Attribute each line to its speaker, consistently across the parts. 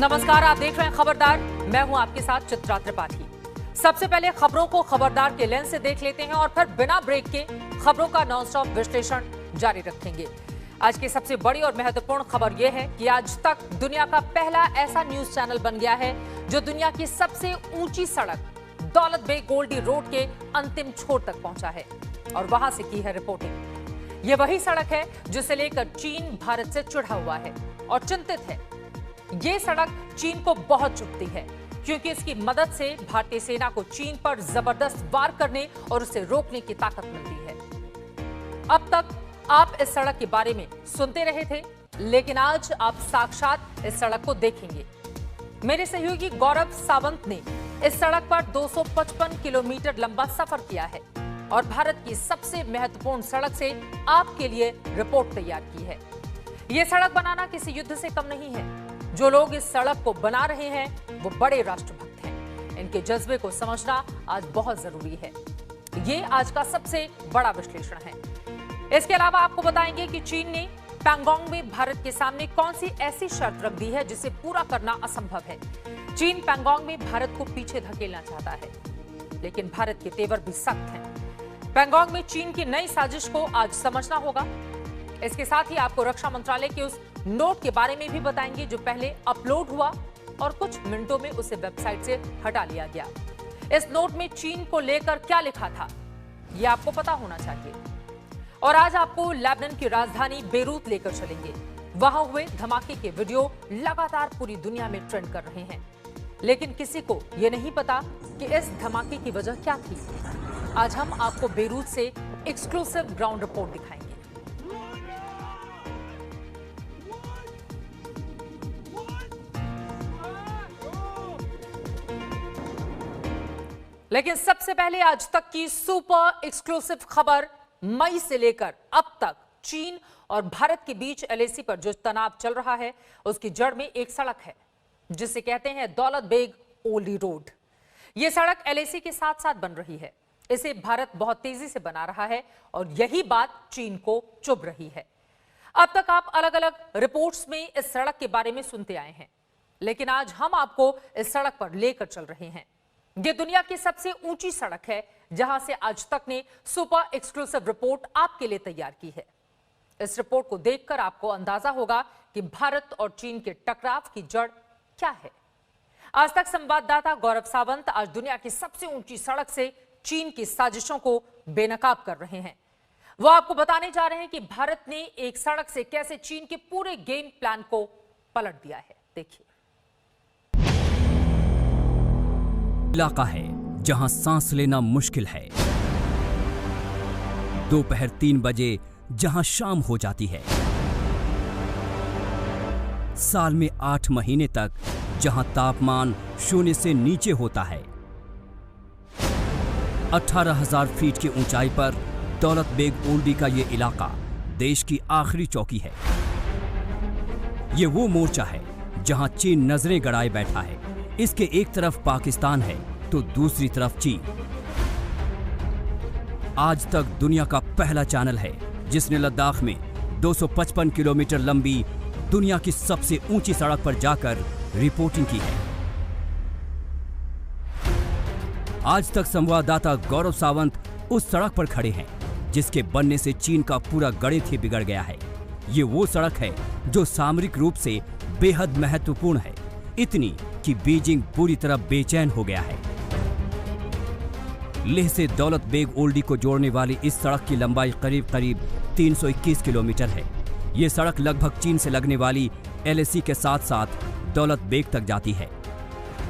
Speaker 1: नमस्कार, आप देख रहे हैं खबरदार। मैं हूं आपके साथ चित्रा त्रिपाठी। सबसे पहले खबरों को खबरदार के लेंस से देख लेते हैं और फिर बिना ब्रेक के खबरों का नॉनस्टॉप विश्लेषण जारी रखेंगे। आज की सबसे बड़ी और महत्वपूर्ण खबर यह है कि आज तक दुनिया का पहला ऐसा न्यूज चैनल बन गया है जो दुनिया की सबसे ऊंची सड़क दौलत बेग गोल्डी रोड के अंतिम छोर तक पहुंचा है और वहां से की है रिपोर्टिंग। यह वही सड़क है जिसे लेकर चीन भारत से चिढ़ा हुआ है और चिंतित है। ये सड़क चीन को बहुत चुभती है क्योंकि इसकी मदद से भारतीय सेना को चीन पर जबरदस्त वार करने और उसे रोकने की ताकत मिलती है। अब तक आप इस सड़क के बारे में सुनते रहे थे, लेकिन आज आप साक्षात इस सड़क को देखेंगे। मेरे सहयोगी गौरव सावंत ने इस सड़क पर 255 किलोमीटर लंबा सफर किया है और भारत की सबसे महत्वपूर्ण सड़क से आपके लिए रिपोर्ट तैयार की है। यह सड़क बनाना किसी युद्ध से कम नहीं है। जो लोग इस सड़क को बना रहे हैं वो बड़े राष्ट्रभक्त हैं। इनके जज्बे को समझना आज बहुत जरूरी है। ये आज का सबसे बड़ा विश्लेषण है। इसके अलावा आपको बताएंगे कि चीन ने पैंगोंग में भारत के सामने कौन सी ऐसी शर्त रख दी है जिसे पूरा करना असंभव है। चीन पैंगोंग में भारत को पीछे धकेलना चाहता है, लेकिन भारत के तेवर भी सख्त हैं। पैंगोंग में चीन की नई साजिश को आज समझना होगा। इसके साथ ही आपको रक्षा मंत्रालय के उस नोट के बारे में भी बताएंगे जो पहले अपलोड हुआ और कुछ मिनटों में उसे वेबसाइट से हटा लिया गया। इस नोट में चीन को लेकर क्या लिखा था, यह आपको पता होना चाहिए। और आज आपको लेबनान की राजधानी बेरूत लेकर चलेंगे। वहां हुए धमाके के वीडियो लगातार पूरी दुनिया में ट्रेंड कर रहे हैं, लेकिन किसी को यह नहीं पता कि इस धमाके की वजह क्या थी। आज हम आपको बेरूत से एक्सक्लूसिव ग्राउंड रिपोर्ट दिखाएंगे। लेकिन सबसे पहले आज तक की सुपर एक्सक्लूसिव खबर। मई से लेकर अब तक चीन और भारत के बीच एलएसी पर जो तनाव चल रहा है उसकी जड़ में एक सड़क है जिसे कहते हैं दौलत बेग ओल्डी रोड। यह सड़क एलएसी के साथ साथ बन रही है। इसे भारत बहुत तेजी से बना रहा है और यही बात चीन को चुभ रही है। अब तक आप अलग अलग रिपोर्ट्स में इस सड़क के बारे में सुनते आए हैं, लेकिन आज हम आपको इस सड़क पर लेकर चल रहे हैं। यह दुनिया की सबसे ऊंची सड़क है जहां से आज तक ने सुपर एक्सक्लूसिव रिपोर्ट आपके लिए तैयार की है। इस रिपोर्ट को देखकर आपको अंदाजा होगा कि भारत और चीन के टकराव की जड़ क्या है। आज तक संवाददाता गौरव सावंत आज दुनिया की सबसे ऊंची सड़क से चीन की साजिशों को बेनकाब कर रहे हैं। वो आपको बताने जा रहे हैं कि भारत ने एक सड़क से कैसे चीन के पूरे गेम प्लान को पलट दिया है। देखिए,
Speaker 2: इलाका है जहां सांस लेना मुश्किल है। दोपहर 3 बजे जहां शाम हो जाती है। साल में 8 महीने तक जहां तापमान 0 से नीचे होता है। 18,000 फीट की ऊंचाई पर दौलत बेग ओल्डी का यह इलाका देश की आखिरी चौकी है। यह वो मोर्चा है जहां चीन नजरें गड़ाए बैठा है। इसके एक तरफ पाकिस्तान है तो दूसरी तरफ चीन। आज तक दुनिया का पहला चैनल है जिसने लद्दाख में 255 किलोमीटर लंबी दुनिया की सबसे ऊंची सड़क पर जाकर रिपोर्टिंग की है। आज तक संवाददाता गौरव सावंत उस सड़क पर खड़े हैं जिसके बनने से चीन का पूरा गणित ही बिगड़ गया है। ये वो सड़क है जो सामरिक रूप से बेहद महत्वपूर्ण है, इतनी कि बीजिंग पूरी तरह बेचैन हो गया है। लेह से दौलत बेग ओल्डी को जोड़ने वाली इस सड़क की लंबाई करीब 321 किलोमीटर है। ये सड़क लगभग चीन से लगने वाली एलएसी के साथ साथ दौलत बेग तक जाती है।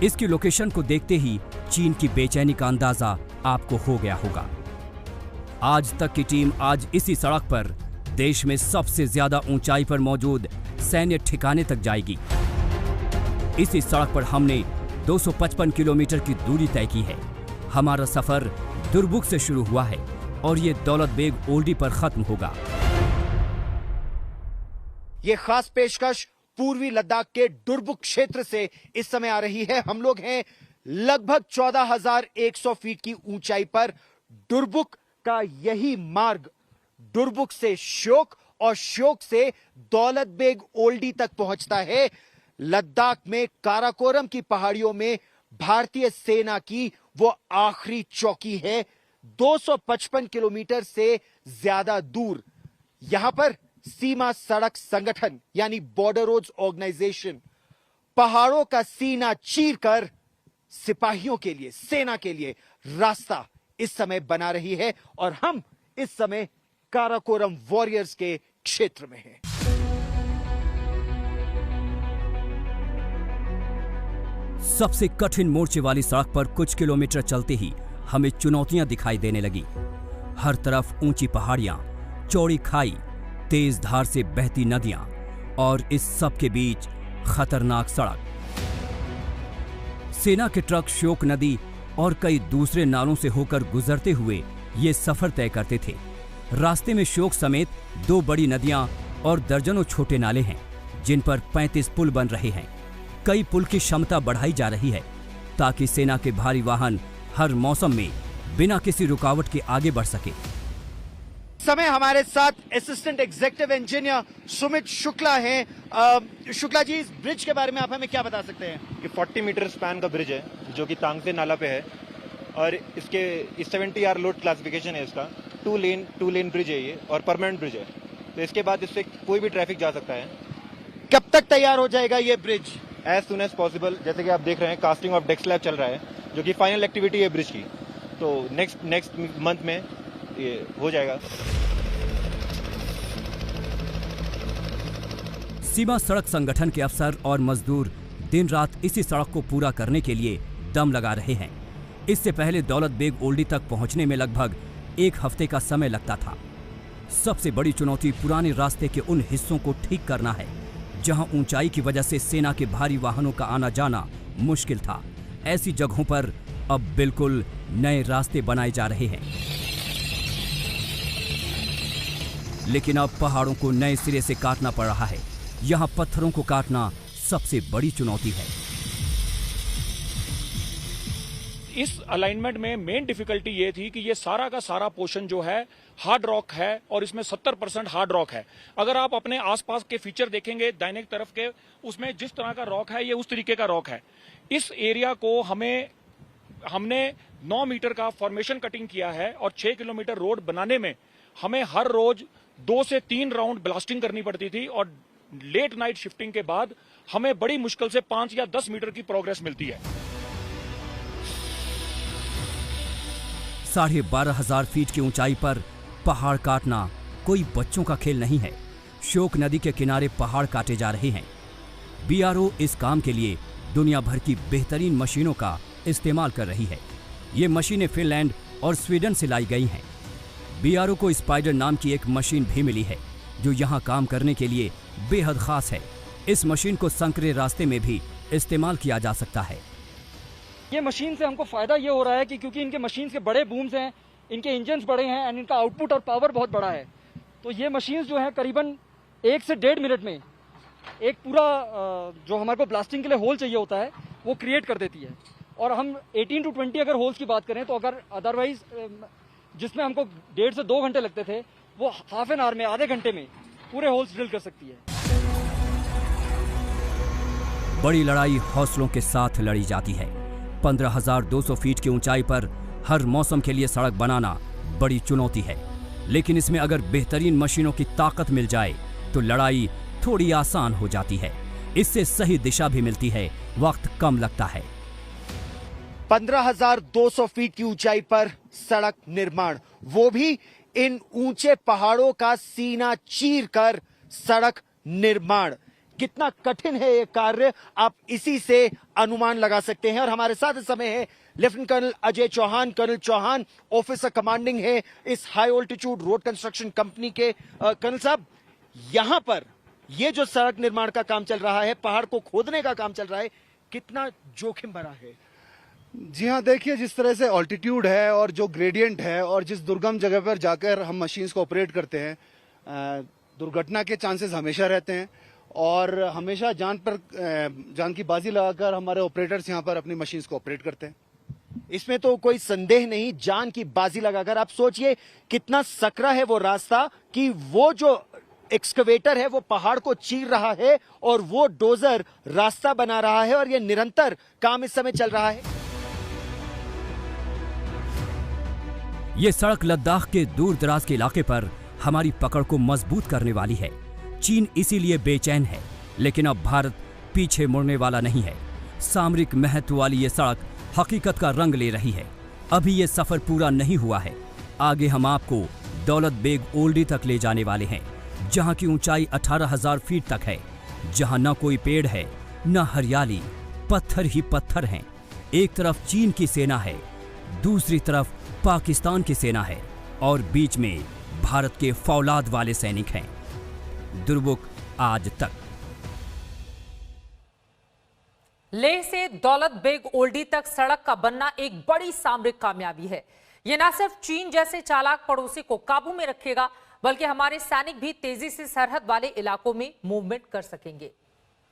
Speaker 2: इसकी लोकेशन को देखते ही चीन की बेचैनी का अंदाजा आपको हो गया होगा। आज तक की टीम आज इसी सड़क पर देश में सबसे ज्यादा ऊंचाई पर मौजूद सैन्य ठिकाने तक जाएगी। इसी सड़क पर हमने 255 किलोमीटर की दूरी तय की है। हमारा सफर दुर्बुक से शुरू हुआ है और ये दौलत बेग ओल्डी पर खत्म होगा।
Speaker 3: ये खास पेशकश पूर्वी लद्दाख के दुर्बुक क्षेत्र से इस समय आ रही है। हम लोग हैं लगभग 14,100 फीट की ऊंचाई पर। दुर्बुक का यही मार्ग दुर्बुक से श्योक और श्योक से दौलत बेग ओल्डी तक पहुंचता है। लद्दाख में काराकोरम की पहाड़ियों में भारतीय सेना की वो आखिरी चौकी है। 255 किलोमीटर से ज्यादा दूर यहां पर सीमा सड़क संगठन यानी बॉर्डर रोड्स ऑर्गेनाइजेशन पहाड़ों का सीना चीरकर सिपाहियों के लिए, सेना के लिए रास्ता इस समय बना रही है और हम इस समय काराकोरम वॉरियर्स के क्षेत्र में हैं।
Speaker 2: सबसे कठिन मोर्चे वाली सड़क पर कुछ किलोमीटर चलते ही हमें चुनौतियां दिखाई देने लगी। हर तरफ ऊंची पहाड़ियां, चौड़ी खाई, तेज धार से बहती नदियां और इस सब के बीच खतरनाक सड़क। सेना के ट्रक श्योक नदी और कई दूसरे नालों से होकर गुजरते हुए ये सफर तय करते थे। रास्ते में श्योक समेत 2 बड़ी नदियां और दर्जनों छोटे नाले हैं, जिन पर 35 पुल बन रहे हैं। कई पुल की क्षमता बढ़ाई जा रही है ताकि सेना के भारी वाहन हर मौसम में बिना किसी रुकावट के आगे बढ़ सके।
Speaker 3: समय हमारे साथ assistant executive engineer Sumit Shukla हैं। शुक्ला जी, इस ब्रिज के बारे में आप हमें क्या बता सकते हैं?
Speaker 4: ये 40 मीटर स्पैन का ब्रिज है जो कि तांगसे नाला पे है और इसके 70 आर लोड क्लासिफिकेशन है इसका। टू लेन ब्रिज है ये और परमानेंट ब्रिज है, तो इसके बाद इससे कोई भी ट्रैफिक जा सकता है।
Speaker 3: कब तक तैयार हो जाएगा ये bridge?
Speaker 4: As soon as possible. जैसे कि आप देख रहे हैं कास्टिंग ऑफ डेक स्लैब चल रहा है जो कि फाइनल एक्टिविटी है ब्रिज की, तो नेक्स्ट मंथ में ये हो जाएगा।
Speaker 2: सीमा सड़क संगठन के अफसर और मजदूर दिन रात इसी सड़क को पूरा करने के लिए दम लगा रहे हैं। इससे पहले दौलत बेग ओल्डी तक पहुंचने में लगभग 1 हफ्ते का समय लगता था। सबसे बड़ी चुनौती पुराने रास्ते के उन हिस्सों को ठीक करना है जहां ऊंचाई की वजह से सेना के भारी वाहनों का आना जाना मुश्किल था। ऐसी जगहों पर अब बिल्कुल नए रास्ते बनाए जा रहे हैं, लेकिन अब पहाड़ों को नए सिरे से काटना पड़ रहा है। यहां पत्थरों को काटना सबसे बड़ी चुनौती है।
Speaker 5: इस अलाइनमेंट में मेन डिफिकल्टी ये थी कि ये सारा का सारा पोर्शन जो है हार्ड रॉक है और इसमें 70% हार्ड रॉक है। अगर आप अपने आसपास के फीचर देखेंगे दाहिने तरफ के, उसमें जिस तरह का रॉक है ये उस तरीके का रॉक है। इस एरिया को हमने 9 मीटर का फॉर्मेशन कटिंग किया है और 6 किलोमीटर रोड बनाने में हमें हर रोज 2 से 3 राउंड ब्लास्टिंग करनी पड़ती थी और लेट नाइट शिफ्टिंग के बाद हमें बड़ी मुश्किल से 5 या 10 मीटर की प्रोग्रेस मिलती है।
Speaker 2: 12,500 फीट की ऊंचाई पर पहाड़ काटना कोई बच्चों का खेल नहीं है। श्योक नदी के किनारे पहाड़ काटे जा रहे हैं। बीआरओ इस काम के लिए दुनिया भर की बेहतरीन मशीनों का इस्तेमाल कर रही है। ये मशीनें फिनलैंड और स्वीडन से लाई गई हैं। बीआरओ को स्पाइडर नाम की एक मशीन भी मिली है जो यहाँ काम करने के लिए बेहद खास है। इस मशीन को संकरे रास्ते में भी इस्तेमाल किया जा सकता है।
Speaker 6: ये मशीन से हमको फायदा ये हो रहा है कि क्योंकि इनके मशीन के बड़े बूम्स हैं, इनके इंजन्स बड़े हैं और इनका आउटपुट और पावर बहुत बड़ा है, तो ये मशीन जो है करीबन 1 से 1.5 मिनट में एक पूरा जो हमारे को ब्लास्टिंग के लिए होल चाहिए होता है वो क्रिएट कर देती है। और हम 18 to 20 अगर होल्स की बात करें तो अगर अदरवाइज जिसमें हमको 1.5 से 2 घंटे लगते थे वो हाफ एन आवर में, आधे घंटे में पूरे होल्स ड्रिल कर सकती है।
Speaker 2: बड़ी लड़ाई हौसलों के साथ लड़ी जाती है। 15,200 फीट की ऊंचाई पर हर मौसम के लिए सड़क बनाना बड़ी चुनौती है, लेकिन इसमें अगर बेहतरीन मशीनों की ताकत मिल जाए तो लड़ाई थोड़ी आसान हो जाती है। इससे सही दिशा भी मिलती है, वक्त कम लगता है।
Speaker 3: 15,200 फीट की ऊंचाई पर सड़क निर्माण, वो भी इन ऊंचे पहाड़ों का सीना चीरकर सड़क निर्माण। कितना कठिन है ये कार्य, आप इसी से अनुमान लगा सकते हैं। और हमारे साथ इस समय है lieutenant colonel Ajay Chauhan. Colonel Chauhan officer commanding है इस high altitude road construction company के। कर्नल साहब, यहां पर ये जो सड़क निर्माण का काम चल रहा है, पहाड़ को खोदने का काम चल रहा है, कितना जोखिम भरा है?
Speaker 7: जी हाँ, देखिए जिस तरह से ऑल्टीट्यूड है और जो ग्रेडियंट है और जिस दुर्गम जगह पर जाकर हम मशीन्स को ऑपरेट करते हैं, दुर्घटना के चांसेस हमेशा रहते हैं और हमेशा जान की बाजी लगाकर हमारे ऑपरेटर्स यहाँ पर अपनी मशीन्स को ऑपरेट करते हैं।
Speaker 3: इसमें तो कोई संदेह नहीं, जान की बाजी लगाकर। आप सोचिए कितना सकरा है वो रास्ता कि वो जो एक्सकवेटर है वो पहाड़ को चीर रहा है और वो डोजर रास्ता बना रहा है और ये निरंतर काम इस समय चल रहा है।
Speaker 2: ये सड़क लद्दाख के दूर दराज के इलाके पर हमारी पकड़ को मजबूत करने वाली है। चीन इसीलिए बेचैन है, लेकिन अब भारत पीछे मुड़ने वाला नहीं है। सामरिक महत्व वाली ये सड़क हकीकत का रंग ले रही है। अभी ये सफर पूरा नहीं हुआ है। आगे हम आपको दौलत बेग ओल्डी तक ले जाने वाले हैं, जहां की ऊंचाई 18,000 फीट तक है, जहां न कोई पेड़ है न हरियाली, पत्थर ही पत्थर हैं। एक तरफ चीन की सेना है, दूसरी तरफ पाकिस्तान की सेना है और बीच में भारत के फौलाद वाले सैनिक हैं। दुर्बुक आज तक।
Speaker 1: लेह से दौलत बेग ओल्डी तक सड़क का बनना एक बड़ी सामरिक कामयाबी है। यह न सिर्फ चीन जैसे चालाक पड़ोसी को काबू में रखेगा, बल्कि हमारे सैनिक भी तेजी से सरहद वाले इलाकों में मूवमेंट कर सकेंगे।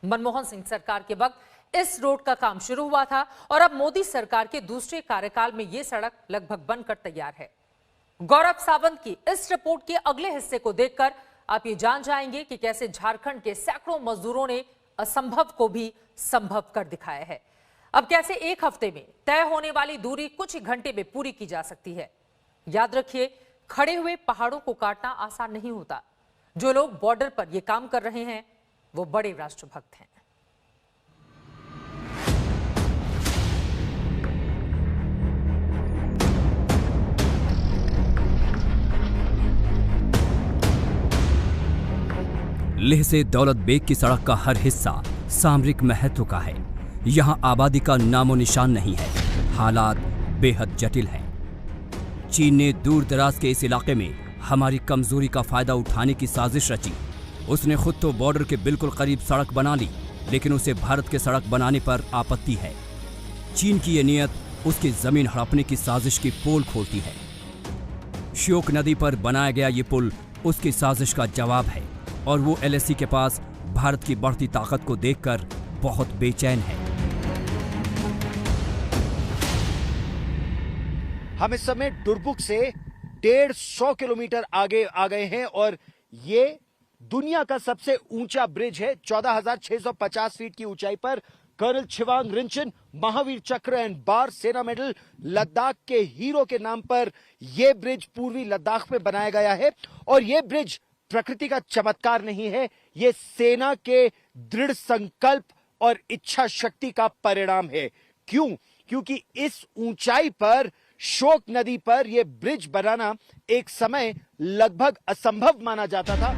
Speaker 1: मनमोहन सिंह सरकार के वक्त इस रोड का काम शुरू हुआ था और अब मोदी सरकार के दूसरे कार्यकाल में यह सड़क लगभग बनकर तैयार है। गौरव सावंत की इस रिपोर्ट के अगले हिस्से को देखकर आप ये जान जाएंगे कि कैसे झारखंड के सैकड़ों मजदूरों ने असंभव को भी संभव कर दिखाया है। अब कैसे एक हफ्ते में तय होने वाली दूरी कुछ ही घंटे में पूरी की जा सकती है। याद रखिए, खड़े हुए पहाड़ों को काटना आसान नहीं होता। जो लोग बॉर्डर पर यह काम कर रहे हैं वो बड़े राष्ट्रभक्त हैं।
Speaker 2: लेह से दौलत बेग की सड़क का हर हिस्सा सामरिक महत्व का है। यहां आबादी का नामो निशान नहीं है। हालात बेहद जटिल हैं। चीन ने दूर दराज के इस इलाके में हमारी कमजोरी का फायदा उठाने की साजिश रची। उसने खुद तो बॉर्डर के बिल्कुल करीब सड़क बना ली, लेकिन उसे भारत के सड़क बनाने पर आपत्ति है। चीन की यह नीयत उसकी जमीन हड़पने की साजिश की पोल खोलती है। श्योक नदी पर बनाया गया ये पुल उसकी साजिश का जवाब है और वो एलएसी के पास भारत की बढ़ती ताकत को देखकर बहुत बेचैन है।
Speaker 3: हम इस समय दुर्बुक से 150 किलोमीटर आगे आ गए हैं और ये दुनिया का सबसे ऊंचा ब्रिज है। 14,650 फीट की ऊंचाई पर कर्नल छिवांग रिंचन महावीर चक्र एंड बार सेना मेडल लद्दाख के हीरो के नाम पर यह ब्रिज पूर्वी लद्दाख में बनाया गया है। और यह ब्रिज प्रकृति का चमत्कार नहीं है, यह सेना के दृढ़ संकल्प और इच्छा शक्ति का परिणाम है। क्यों? क्योंकि इस ऊंचाई पर श्योक नदी पर यह ब्रिज बनाना एक समय लगभग असंभव माना जाता था।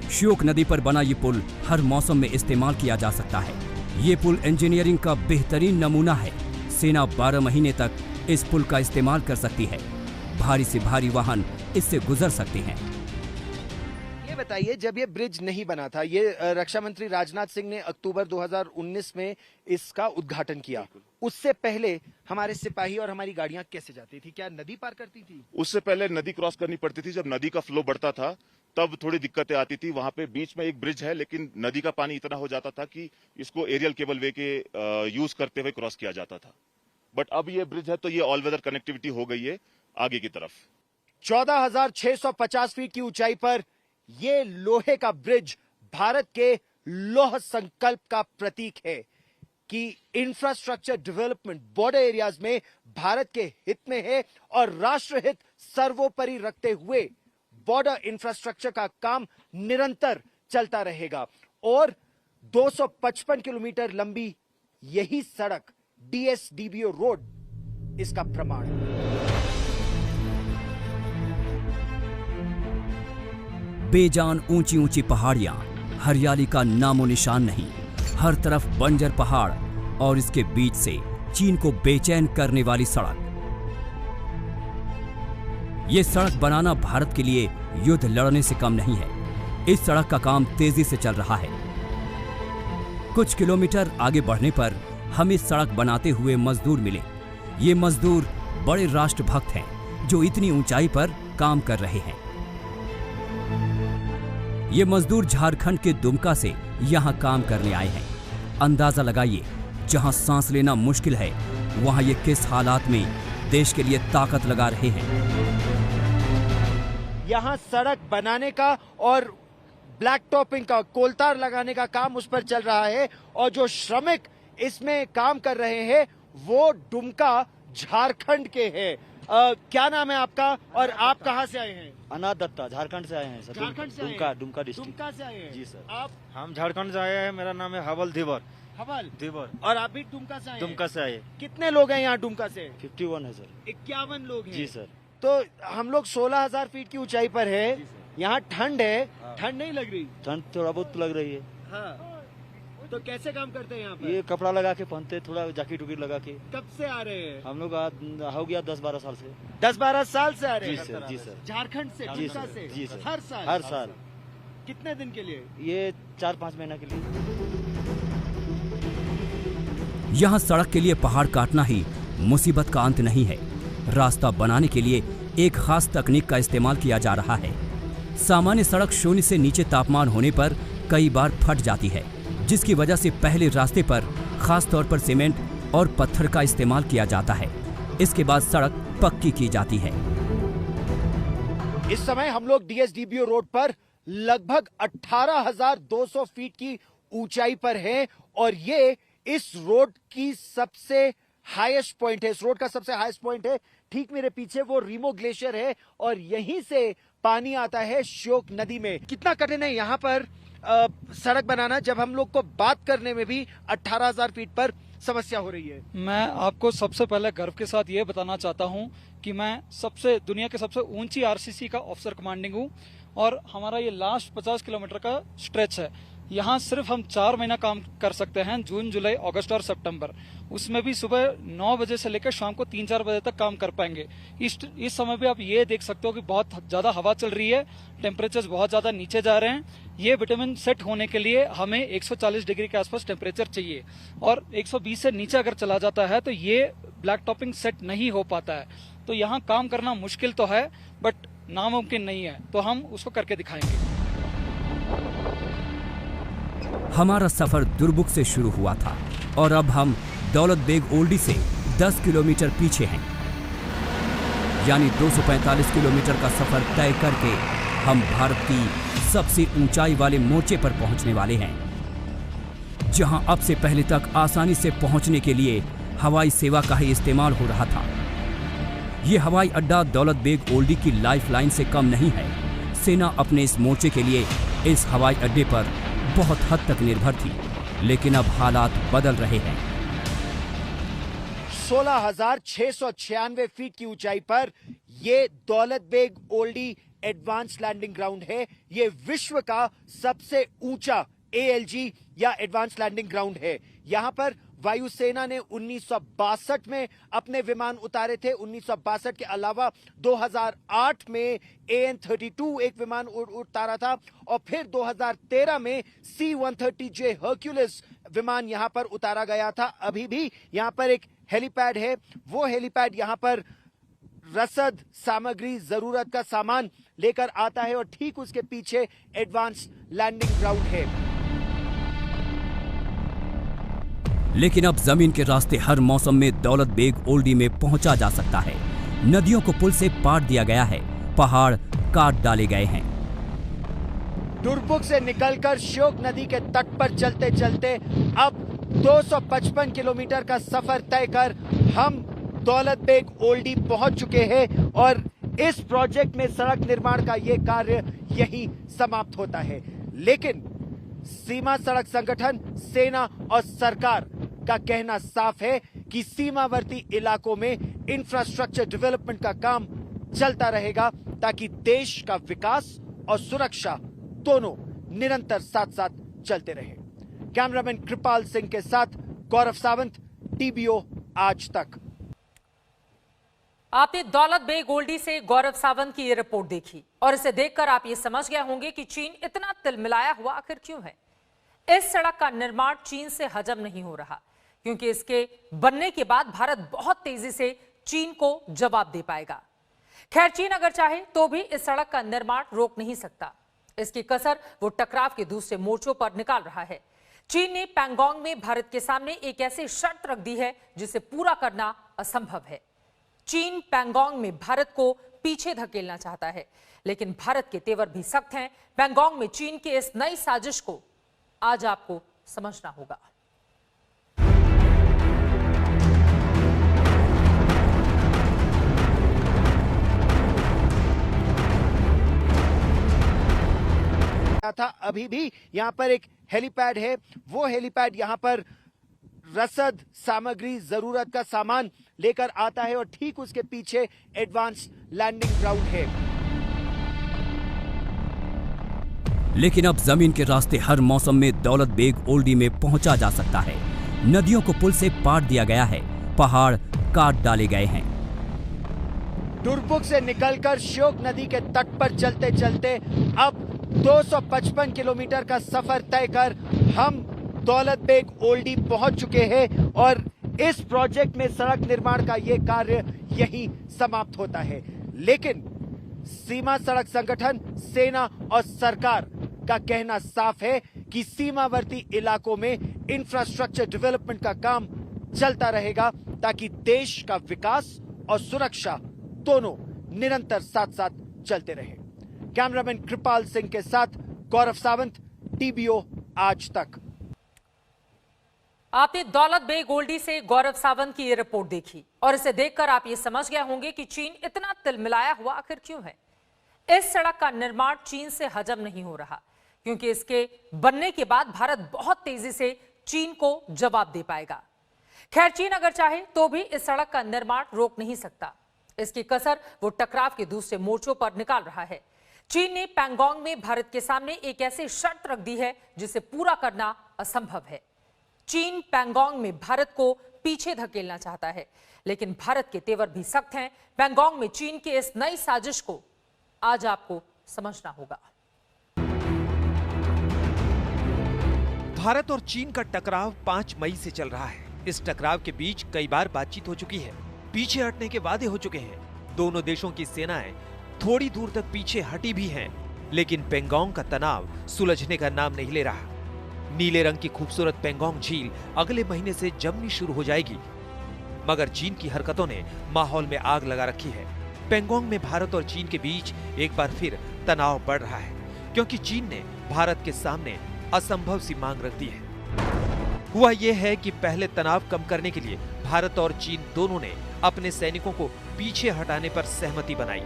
Speaker 2: श्योक नदी पर बना ये पुल हर मौसम में इस्तेमाल किया जा सकता है। ये पुल इंजीनियरिंग का बेहतरीन नमूना है। सेना 12 महीने तक इस पुल का इस्तेमाल कर सकती है। भारी से भारी वाहन इससे गुजर सकते हैं।
Speaker 3: ये बताइए, जब ये ब्रिज नहीं बना था, ये रक्षा मंत्री राजनाथ सिंह ने अक्टूबर 2019 में इसका उद्घाटन किया। उससे पहले हमारे सिपाही और हमारी गाड़ियां कैसे जाती थी? क्या नदी पार करती थी?
Speaker 8: उससे पहले नदी क्रॉस करनी पड़ती थी। जब नदी का फ्लो बढ़ता था तब थोड़ी दिक्कतें आती थी। वहां पे बीच में एक ब्रिज है, लेकिन नदी का पानी इतना हो जाता था कि इसको एरियल केबल वे के यूज करते हुए क्रॉस किया जाता था। बट अब ये ब्रिज है तो ये ऑल वेदर कनेक्टिविटी हो गई है आगे की तरफ।
Speaker 3: 14,650 फीट की ऊंचाई पर यह लोहे का ब्रिज भारत के लौह संकल्प का प्रतीक है कि इंफ्रास्ट्रक्चर डेवलपमेंट बॉर्डर एरियाज में भारत के हित में है और राष्ट्र हित सर्वोपरि रखते हुए बॉर्डर इंफ्रास्ट्रक्चर का काम निरंतर चलता रहेगा। और 255 किलोमीटर लंबी यही सड़क DSDBO रोड इसका प्रमाण है।
Speaker 2: बेजान ऊंची ऊंची पहाड़ियां, हरियाली का नामो निशान नहीं। हर तरफ बंजर पहाड़ और इसके बीच से चीन को बेचैन करने वाली सड़क। यह सड़क बनाना भारत के लिए युद्ध लड़ने से कम नहीं है। इस सड़क का काम तेजी से चल रहा है। कुछ किलोमीटर आगे बढ़ने पर हम इस सड़क बनाते हुए मजदूर मिले। ये मजदूर बड़े राष्ट्रभक्त हैं जो इतनी ऊंचाई पर काम कर रहे हैं। ये मजदूर झारखंड के दुमका से यहां काम करने आए हैं। अंदाजा लगाइए, जहां सांस लेना मुश्किल है वहां ये किस हालात में देश के लिए ताकत लगा रहे हैं।
Speaker 3: यहां सड़क बनाने का और ब्लैक टॉपिंग का, कोलतार लगाने का काम उस पर चल रहा है और जो श्रमिक इसमें काम कर रहे हैं वो दुमका झारखंड के हैं। क्या नाम है आपका और आप कहां से आए हैं?
Speaker 9: अनाथ दत्ता, झारखंड से आए हैं सर।
Speaker 3: झारखंड से
Speaker 9: दुमका डिस्ट्रिक्ट।
Speaker 3: दुमका से आए हैं
Speaker 9: जी सर।
Speaker 3: आप?
Speaker 9: हम झारखंड से आए हैं। मेरा नाम है हवल धीवर।
Speaker 3: हवल
Speaker 9: धीवर।
Speaker 3: और आप भी दुमका से आए हैं?
Speaker 9: दुमका से आए।
Speaker 3: कितने लोग हैं यहाँ दुमका से?
Speaker 9: 51 है सर।
Speaker 3: 51 लोग हैं।
Speaker 9: जी सर।
Speaker 3: तो हम लोग 16,000 फीट की ऊंचाई पर है। यहाँ ठंड है। ठंड नहीं लग रही?
Speaker 9: ठंड थोड़ा बहुत लग रही है।
Speaker 3: हाँ। तो कैसे काम करते हैं यहाँ पर?
Speaker 9: ये कपड़ा लगा के पहनते, थोड़ा जैकेट उकेट लगा के।
Speaker 3: कब से आ रहे हैं?
Speaker 9: हम लोग हो गया 10-12 साल से।
Speaker 3: 10-12 साल से आ रहे हैं?
Speaker 9: जी सर। जी सर।
Speaker 3: झारखंड से?
Speaker 9: जी
Speaker 3: दुमका
Speaker 9: सर।
Speaker 3: से?
Speaker 9: जी सर।
Speaker 3: हर साल?
Speaker 9: हर साल।
Speaker 3: कितने दिन के लिए?
Speaker 9: ये 4-5 महीना के लिए।
Speaker 2: यहाँ सड़क के लिए पहाड़ काटना ही मुसीबत का अंत नहीं है। रास्ता बनाने के लिए एक खास तकनीक का इस्तेमाल किया जा रहा है। सामान्य सड़क शून्य से नीचे तापमान होने पर कई बार फट जाती है, जिसकी वजह से पहले रास्ते पर खास तौर पर सीमेंट और पत्थर का इस्तेमाल किया जाता है। इसके बाद सड़क पक्की की जाती है।
Speaker 3: इस समय हम लोग डीएसडीबीओ रोड पर लगभग 18,200 फीट की ऊंचाई पर हैं और ये इस रोड की सबसे हाईएस्ट पॉइंट है। इस रोड का सबसे हाईएस्ट पॉइंट है। ठीक मेरे पीछे वो रीमो ग्लेशियर है और यहीं से पानी आता है श्योक नदी में। कितना कठिन है यहाँ पर सड़क बनाना, जब हम लोग को बात करने में भी 18,000 फीट पर समस्या हो रही है?
Speaker 6: मैं आपको सबसे पहले गर्व के साथ ये बताना चाहता हूँ कि मैं दुनिया के सबसे ऊंची आरसीसी का ऑफिसर कमांडिंग हूँ और हमारा ये लास्ट 50 किलोमीटर का स्ट्रेच है। यहाँ सिर्फ हम 4 महीना काम कर सकते हैं, जून, जुलाई, अगस्त और सितंबर। उसमें भी सुबह 9 बजे से लेकर शाम को 3-4 बजे तक काम कर पाएंगे। इस समय भी आप ये देख सकते हो कि बहुत ज्यादा हवा चल रही है, टेम्परेचर्स बहुत ज्यादा नीचे जा रहे हैं। ये विटामिन सेट होने के लिए हमें 140 डिग्री के आसपास टेम्परेचर चाहिए और 120 से नीचे अगर चला जाता है तो ये ब्लैक टॉपिंग सेट नहीं हो पाता है। तो यहाँ काम करना मुश्किल तो है बट नामुमकिन नहीं है, तो हम उसको करके दिखाएंगे।
Speaker 2: हमारा सफर दुर्बुक से शुरू हुआ था और अब हम दौलत बेग ओल्डी से 10 किलोमीटर पीछे हैं। यानी 245 किलोमीटर का सफर तय करके हम भारत की सबसे ऊंचाई वाले मोर्चे पर पहुंचने वाले हैं, जहां अब से पहले तक आसानी से पहुंचने के लिए हवाई सेवा का ही इस्तेमाल हो रहा था। ये हवाई अड्डा दौलत बेग ओल्डी की लाइफलाइन से कम नहीं है। सेना अपने इस मोर्चे के लिए इस हवाई अड्डे पर बहुत हद तक निर्भर थी, लेकिन अब हालात बदल रहे हैं।
Speaker 3: 16,696 फीट की ऊंचाई पर ये Daulat Beg Oldi advance landing ground है। ये विश्व का सबसे ऊंचा एएलजी या एडवांस लैंडिंग ग्राउंड है। यहां पर वायुसेना ने 1962 में अपने विमान उतारे थे। 1962 के अलावा 2008 में AN-32 एक विमान उतारा था और फिर 2013 में C-130J हर्क्यूलिस विमान यहां पर उतारा गया था। अभी भी यहां पर एक हेलीपैड है। वो हेलीपैड यहां पर रसद सामग्री, जरूरत का सामान लेकर आता है और ठीक उसके पीछे एडवांस लैंडिंग ग्राउंड है।
Speaker 2: लेकिन अब जमीन के रास्ते हर मौसम में दौलत बेग ओल्डी में पहुंचा जा सकता है। नदियों को पुल से पार दिया गया है, पहाड़ काट डाले गए हैं।
Speaker 3: दुर्बुक से निकलकर श्योक नदी के तट पर चलते चलते अब 255 किलोमीटर का सफर तय कर हम दौलत बेग ओल्डी पहुंच चुके हैं और इस प्रोजेक्ट में सड़क निर्माण का यह कार्य यही समाप्त होता है। लेकिन सीमा सड़क संगठन, सेना और सरकार का कहना साफ है कि सीमावर्ती इलाकों में इंफ्रास्ट्रक्चर डेवलपमेंट का काम चलता रहेगा ताकि देश का विकास और सुरक्षा दोनों निरंतर साथ साथ चलते रहे। कैमरामैन कृपाल सिंह के साथ गौरव सावंत, टीबीओ आज तक।
Speaker 1: आपने दौलत बेग ओल्डी से गौरव सावंत की ये रिपोर्ट देखी और इसे देखकर आप ये समझ गए होंगे कि चीन इतना तिलमिलाया हुआ आखिर क्यों है। इस सड़क का निर्माण चीन से हजम नहीं हो रहा क्योंकि इसके बनने के बाद भारत बहुत तेजी से चीन को जवाब दे पाएगा। खैर, चीन अगर चाहे तो भी इस सड़क का निर्माण रोक नहीं सकता। इसकी कसर वो टकराव के दूसरे मोर्चों पर निकाल रहा है। चीन ने पैंगोंग में भारत के सामने एक ऐसी शर्त रख दी है जिसे पूरा करना असंभव है। चीन पैंगोंग में भारत को पीछे धकेलना चाहता है, लेकिन भारत के तेवर भी सख्त हैं। पैंगोंग में चीन की इस नई साजिश को आज आपको समझना होगा।
Speaker 3: था अभी भी यहां पर एक हेलीपैड है, वो हेलीपैड यहां पर रसद सामग्री जरूरत का सामान लेकर आता है और ठीक उसके पीछे एडवांस लैंडिंग ग्राउंड है।
Speaker 2: लेकिन अब जमीन के रास्ते हर मौसम में दौलत बेग ओल्डी में पहुंचा जा सकता है। नदियों को पुल से पाट दिया गया है, पहाड़ काट डाले गए हैं।
Speaker 3: डुरबुक से निकलकर श्योक नदी के तट पर चलते चलते अब 255 किलोमीटर का सफर तय कर हम दौलत बेग ओल्डी पहुंच चुके हैं और इस प्रोजेक्ट में सड़क निर्माण का यह कार्य यहीं समाप्त होता है। लेकिन सीमा सड़क संगठन, सेना और सरकार का कहना साफ है कि सीमावर्ती इलाकों में इंफ्रास्ट्रक्चर डेवलपमेंट का काम चलता रहेगा ताकि देश का विकास और सुरक्षा दोनों निरंतर साथ साथ चलते रहे। कैमरामैन कृपाल सिंह के साथ गौरव सावंत, टीबीओ आज तक।
Speaker 1: आपने दौलत बेग ओल्डी से गौरव सावंत की ये रिपोर्ट देखी और इसे देखकर आप ये समझ गए होंगे कि चीन इतना तिलमिलाया हुआ आखिर क्यों है। इस सड़क का निर्माण चीन से हजम नहीं हो रहा क्योंकि इसके बनने के बाद भारत बहुत तेजी से चीन को जवाब दे पाएगा। खैर, चीन अगर चाहे तो भी इस सड़क का निर्माण रोक नहीं सकता। इसकी कसर वो टकराव के दूसरे मोर्चों पर निकाल रहा है। चीन ने पैंगोंग में भारत के सामने एक ऐसी शर्त रख दी है जिसे पूरा करना असंभव है। चीन पैंगोंग में भारत को पीछे धकेलना चाहता है, लेकिन भारत के तेवर भी सख्त हैं। पैंगोंग में चीन की इस नई साजिश को आज आपको समझना होगा।
Speaker 10: भारत और चीन का टकराव 5 मई से चल रहा है। इस टकराव के बीच कई बार बातचीत हो चुकी है, पीछे हटने के वादे हो चुके हैं। दोनों देशों की सेनाएं थोड़ी दूर तक पीछे हटी भी हैं, लेकिन पैंगोंग का तनाव सुलझने का नाम नहीं ले रहा। नीले रंग की खूबसूरत पैंगोंग झील अगले महीने से जमनी शुरू हो जाएगी, मगर चीन की हरकतों ने माहौल में आग लगा रखी है। पैंगोंग में भारत और चीन के बीच एक बार फिर तनाव बढ़ रहा है, क्योंकि चीन ने भारत के सामने असंभव सी मांग रख दी है। हुआ यह है कि पहले तनाव कम करने के लिए भारत और चीन दोनों ने अपने सैनिकों को पीछे हटाने पर सहमति बनाई।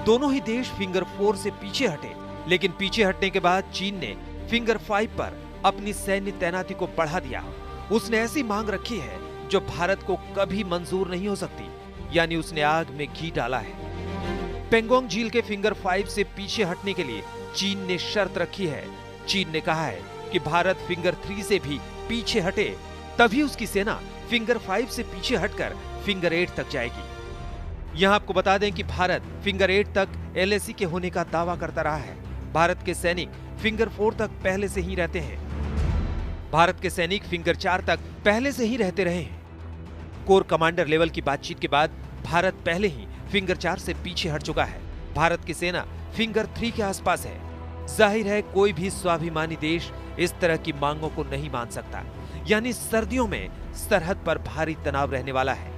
Speaker 10: दोनों ही देश फिंगर 4 से पीछे हटे, लेकिन पीछे हटने के बाद चीन ने फिंगर 5 पर अपनी सैन्य तैनाती को बढ़ा दिया। उसने ऐसी मांग रखी है जो भारत को कभी मंजूर नहीं हो सकती, यानी उसने आग में घी डाला है। पैंगोंग झील के फिंगर 5 से पीछे हटने के लिए चीन ने शर्त रखी है। चीन ने कहा है कि भारत फिंगर 3 से भी पीछे हटे, तभी उसकी सेना फिंगर 5 से पीछे हटकर फिंगर 8 तक जाएगी। यहां आपको बता दें कि भारत फिंगर 8 तक LAC के होने का दावा करता रहा है। भारत के सैनिक फिंगर 4 तक पहले से ही रहते हैं। भारत के सैनिक फिंगर 4 तक पहले से ही रहते रहे हैं। कोर कमांडर लेवल की बातचीत के बाद भारत पहले ही फिंगर 4 से पीछे हट चुका है। भारत की सेना फिंगर 3 के आसपास है। जाहिर है कोई भी स्वाभिमानी देश इस तरह की मांगों को नहीं मान सकता, यानी सर्दियों में सरहद पर भारी तनाव रहने वाला है।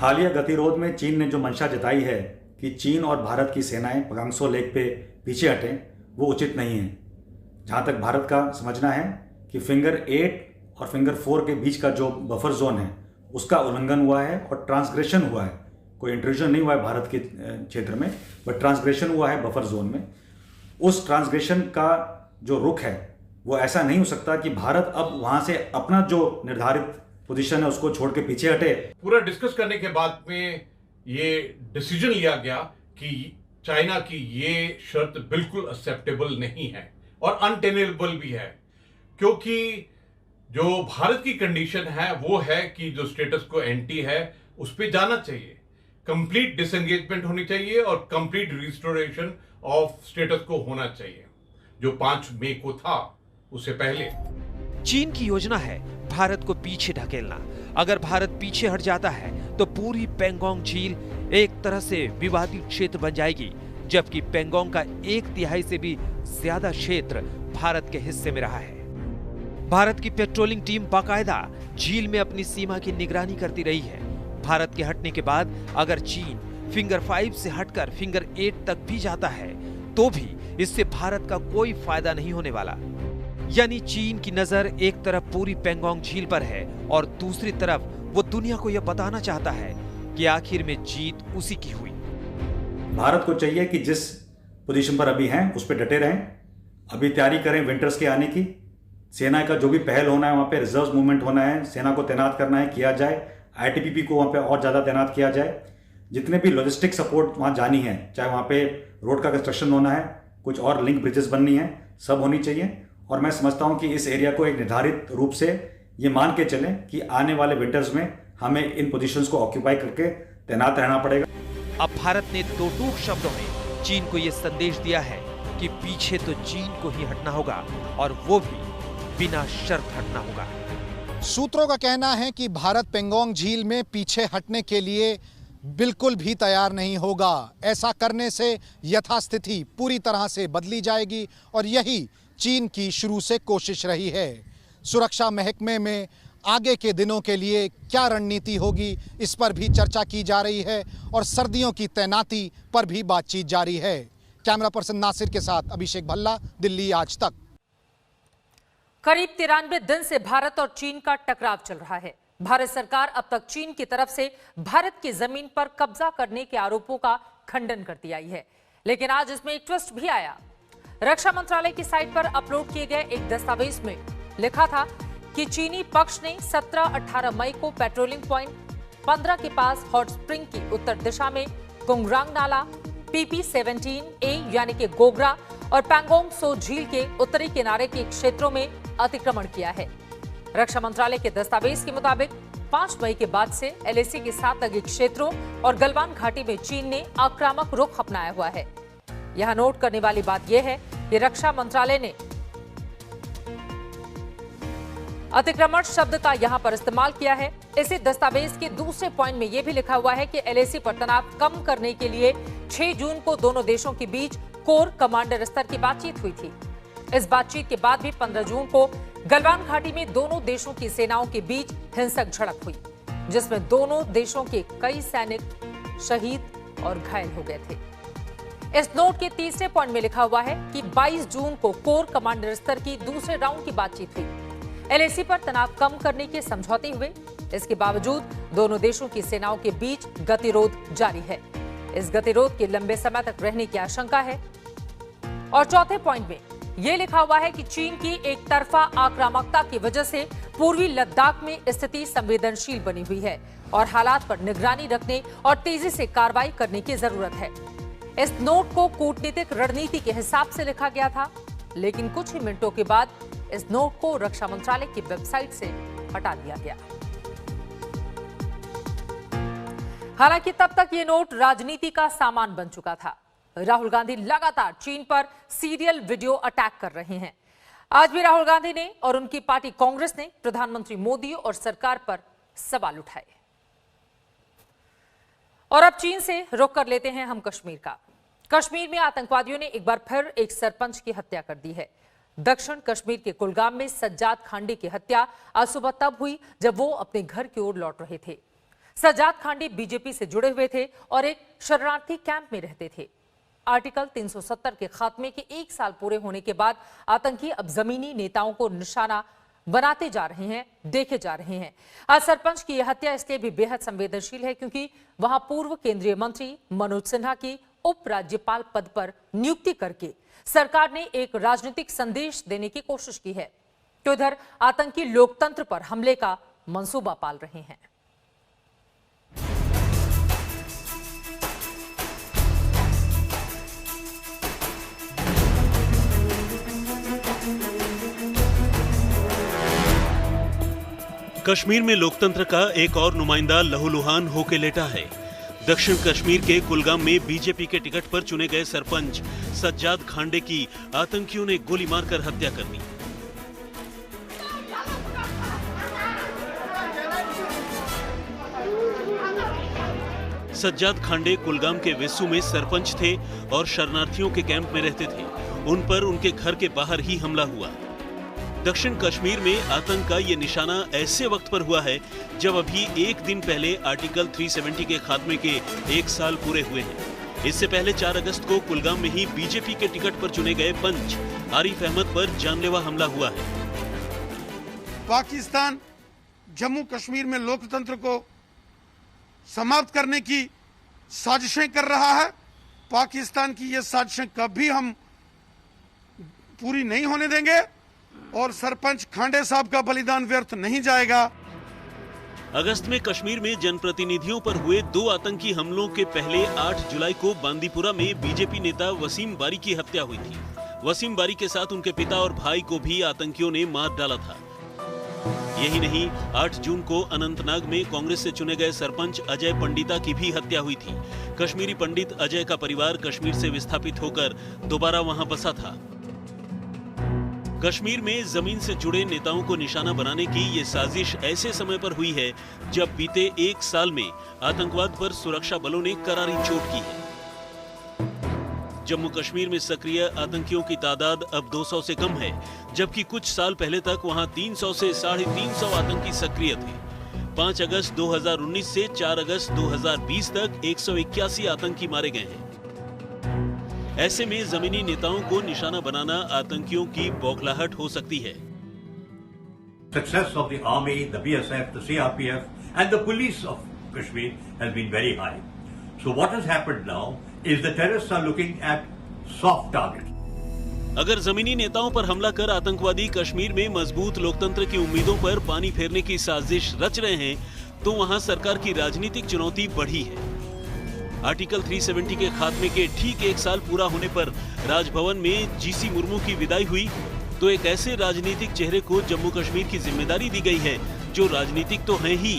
Speaker 11: हालिया गतिरोध में चीन ने जो मंशा जताई है कि चीन और भारत की सेनाएं गांगसो लेक पे पीछे हटें, वो उचित नहीं है। जहां तक भारत का समझना है कि फिंगर 8 और फिंगर 4 के बीच का जो बफर जोन है उसका उल्लंघन हुआ है और ट्रांसग्रेशन हुआ है। कोई इंट्रूजन नहीं हुआ है भारत के क्षेत्र में, बट ट्रांसग्रेशन हुआ है बफर जोन में। उस ट्रांसग्रेशन का जो रुख है वो ऐसा नहीं हो सकता कि भारत अब वहां से अपना जो निर्धारित पोजीशन है उसको छोड़ के पीछे हटे।
Speaker 12: पूरा डिस्कस करने के बाद में ये डिसीजन लिया गया कि चाइना की ये शर्त बिल्कुल एक्सेप्टेबल नहीं है और अनटेनेबल भी है, क्योंकि जो भारत की कंडीशन है वो है कि जो स्टेटस को एंटी है उस पर जाना चाहिए, कंप्लीट डिसएंगेजमेंट होनी चाहिए और कंप्लीट रिस्टोरेशन ऑफ स्टेटस को होना चाहिए, जो 5 मई को था उससे पहले।
Speaker 10: चीन की योजना है भारत को पीछे ढकेलना। अगर भारत पीछे हट जाता है तो पूरी पैंगोंग झील एक तरह से विवादित क्षेत्र बन जाएगी, जबकि पैंगोंग का 1/3 से भी ज्यादा क्षेत्र भारत के हिस्से में रहा है। भारत की पेट्रोलिंग टीम बाकायदा झील में अपनी सीमा की निगरानी करती रही है। भारत के हटने के बाद अगर चीन फिंगर 5 से हटकर फिंगर 8 तक भी जाता है तो भी इससे भारत का कोई फायदा नहीं होने वाला। यानी चीन की नजर एक तरफ पूरी पेंगोंग झील पर है और दूसरी तरफ वो दुनिया को यह बताना चाहता है कि आखिर में जीत उसी की हुई।
Speaker 11: भारत को चाहिए कि जिस पोजीशन पर अभी हैं उस पर डटे रहें, अभी तैयारी करें विंटर्स के आने की। सेना का जो भी पहल होना है वहाँ पे रिजर्व मूवमेंट होना है, सेना को तैनात करना है, किया जाए। आईटीबीपी को वहाँ पे और ज़्यादा तैनात किया जाए। जितने भी लॉजिस्टिक सपोर्ट वहाँ जानी है, चाहे वहाँ पे रोड का कंस्ट्रक्शन होना है, कुछ और लिंक ब्रिजेस बननी है, सब होनी चाहिए। और मैं समझता हूँ कि इस एरिया को एक निर्धारित रूप से ये मान के चलें कि आने वाले विंटर्स में हमें इन पोजीशंस को ऑक्यूपाई करके तैनात रहना पड़ेगा।
Speaker 10: अब भारत ने दो टूक शब्दों में चीन को यह संदेश दिया है कि पीछे तो चीन को ही हटना होगा और वो भी बिना शर्त हटना होगा।
Speaker 13: सूत्रों का कहना है कि भारत पेंगोंग झील में पीछे हटने के लिए बिल्कुल भी तैयार नहीं होगा। ऐसा करने से यथास्थिति पूरी तरह से बदली जाएगी और यही चीन की शुरू से कोशिश रही है। सुरक्षा महकमे में आगे के दिनों के लिए क्या रणनीति होगी, इस पर भी चर्चा की जा रही है और सर्दियों की तैनाती पर भी बातचीत जारी है। कैमरा पर्सन नासिर के साथ अभिषेक भल्ला, दिल्ली आज तक।
Speaker 1: करीब 93 दिन से भारत और चीन का टकराव चल रहा है। भारत सरकार अब तक चीन की तरफ से भारत की जमीन पर कब्जा करने के आरोपों का खंडन करती आई है, लेकिन आज इसमें एक ट्विस्ट भी आया। रक्षा मंत्रालय की साइट पर अपलोड किए गए एक दस्तावेज में लिखा था कि चीनी पक्ष ने 17-18 मई को पेट्रोलिंग पॉइंट 15 के पास हॉट स्प्रिंग की उत्तर दिशा में कुंगरांग नाला, PP-17A यानी कि गोगरा और पैंगोंग सो झील के उत्तरी किनारे के क्षेत्रों में अतिक्रमण किया है। रक्षा मंत्रालय के दस्तावेज के मुताबिक 5 मई के बाद से LAC के साथ लगे क्षेत्रों और गलवान घाटी में चीन ने आक्रामक रुख अपनाया हुआ है। यहां नोट करने वाली बात यह है कि रक्षा मंत्रालय ने अतिक्रमण शब्द का यहां पर इस्तेमाल किया है। इसी दस्तावेज के दूसरे पॉइंट में यह भी लिखा हुआ है कि LAC पर तनाव कम करने के लिए 6 जून को दोनों देशों के बीच कोर कमांडर स्तर की बातचीत हुई थी। इस बातचीत के बाद भी 15 जून को गलवान घाटी में दोनों देशों की सेनाओं के बीच हिंसक झड़प हुई, जिसमें दोनों देशों के कई सैनिक शहीद और घायल हो गए थे। इस नोट के तीसरे पॉइंट में लिखा हुआ है कि 22 जून को कोर कमांडर स्तर की दूसरे राउंड की बातचीत हुई। LAC पर तनाव कम करने के समझौते हुए। इसके बावजूद दोनों देशों की सेनाओं के बीच गतिरोध जारी है। इस गतिरोध के लंबे समय तक रहने की आशंका है। और चौथे पॉइंट में यह लिखा हुआ है कि चीन की एक तरफा आक्रामकता की वजह से पूर्वी लद्दाख में स्थिति संवेदनशील बनी हुई है और हालात पर निगरानी रखने और तेजी से कार्रवाई करने की जरूरत है। इस नोट को कूटनीतिक रणनीति के हिसाब से लिखा गया था, लेकिन कुछ ही मिनटों के बाद इस नोट को रक्षा मंत्रालय की वेबसाइट से हटा दिया गया। हालांकि तब तक ये नोट राजनीति का सामान बन चुका था। राहुल गांधी लगातार चीन पर सीरियल वीडियो अटैक कर रहे हैं। आज भी राहुल गांधी ने और उनकी पार्टी कांग्रेस ने प्रधानमंत्री मोदी और सरकार पर सवाल उठाए। और अब चीन से रुख कर लेते हैं हम कश्मीर का। कश्मीर में आतंकवादियों ने एक बार फिर एक सरपंच की हत्या कर दी है। दक्षिण कश्मीर के कुलगाम में सज्जाद खांडी की हत्या आज सुबह तब हुई जब वो अपने घर की ओर लौट रहे थे। सज्जाद खांडी बीजेपी से जुड़े हुए थे और एक शरणार्थी कैंप में रहते थे। आर्टिकल 370 के खात्मे के 1 साल पूरे होने के बाद आतंकी अब जमीनी नेताओं को निशाना बनाते जा रहे हैं, देखे जा रहे हैं। आज सरपंच की यह हत्या इसलिए भी बेहद संवेदनशील है क्योंकि वहां पूर्व केंद्रीय मंत्री मनोज सिन्हा की उपराज्यपाल पद पर नियुक्ति करके सरकार ने एक राजनीतिक संदेश देने की कोशिश की है, तो इधर आतंकी लोकतंत्र पर हमले का मंसूबा पाल रहे हैं।
Speaker 14: कश्मीर में लोकतंत्र का एक और नुमाइंदा लहूलुहान होके लेटा है। दक्षिण कश्मीर के कुलगाम में बीजेपी के टिकट पर चुने गए सरपंच सज्जाद खांडे की आतंकियों ने गोली मारकर हत्या कर दी। सज्जाद खांडे कुलगाम के वेसू में सरपंच थे और शरणार्थियों के कैंप में रहते थे। उन पर उनके घर के बाहर ही हमला हुआ। दक्षिण कश्मीर में आतंक का ये निशाना ऐसे वक्त पर हुआ है जब अभी एक दिन पहले आर्टिकल 370 के खात्मे के 1 साल पूरे हुए हैं। इससे पहले 4 अगस्त को कुलगाम में ही बीजेपी के टिकट पर चुने गए पंच आरिफ अहमद पर जानलेवा हमला हुआ है।
Speaker 15: पाकिस्तान जम्मू कश्मीर में लोकतंत्र को समाप्त करने की साजिशें कर रहा है। पाकिस्तान की ये साजिशें कभी हम पूरी नहीं होने देंगे और सरपंच खांडे साहब का बलिदान व्यर्थ नहीं जाएगा।
Speaker 14: अगस्त में कश्मीर में जनप्रतिनिधियों पर हुए 2 आतंकी हमलों के पहले 8 जुलाई को बांदीपुरा में बीजेपी नेता वसीम बारी की हत्या हुई थी। वसीम बारी के साथ उनके पिता और भाई को भी आतंकियों ने मार डाला था। यही नहीं, 8 जून को अनंतनाग में कांग्रेस से चुने गए सरपंच अजय पंडिता की भी हत्या हुई थी। कश्मीरी पंडित अजय का परिवार कश्मीर से विस्थापित होकर दोबारा वहां बसा था। कश्मीर में जमीन से जुड़े नेताओं को निशाना बनाने की ये साजिश ऐसे समय पर हुई है जब बीते 1 साल में आतंकवाद पर सुरक्षा बलों ने करारी चोट की है। जम्मू कश्मीर में सक्रिय आतंकियों की तादाद अब 200 से कम है, जबकि कुछ साल पहले तक वहां 300 से 350 आतंकी सक्रिय थे। 5 अगस्त 2019 से 4 अगस्त 2020 तक 181 आतंकी मारे गए हैं। ऐसे में जमीनी नेताओं को निशाना बनाना आतंकियों की बौखलाहट हो सकती है।
Speaker 16: Success of the army, the BSF, the CRPF and the police of Kashmir has been very high. So what has happened now is the terrorists are looking at soft targets.
Speaker 14: अगर जमीनी नेताओं पर हमला कर आतंकवादी कश्मीर में मजबूत लोकतंत्र की उम्मीदों पर पानी फेरने की साजिश रच रहे हैं, तो वहां सरकार की राजनीतिक चुनौती बढ़ी है। आर्टिकल 370 के खात्मे के ठीक 1 साल पूरा होने पर राजभवन में जीसी मुर्मू की विदाई हुई, तो एक ऐसे राजनीतिक चेहरे को जम्मू कश्मीर की जिम्मेदारी दी गई है जो राजनीतिक तो है ही,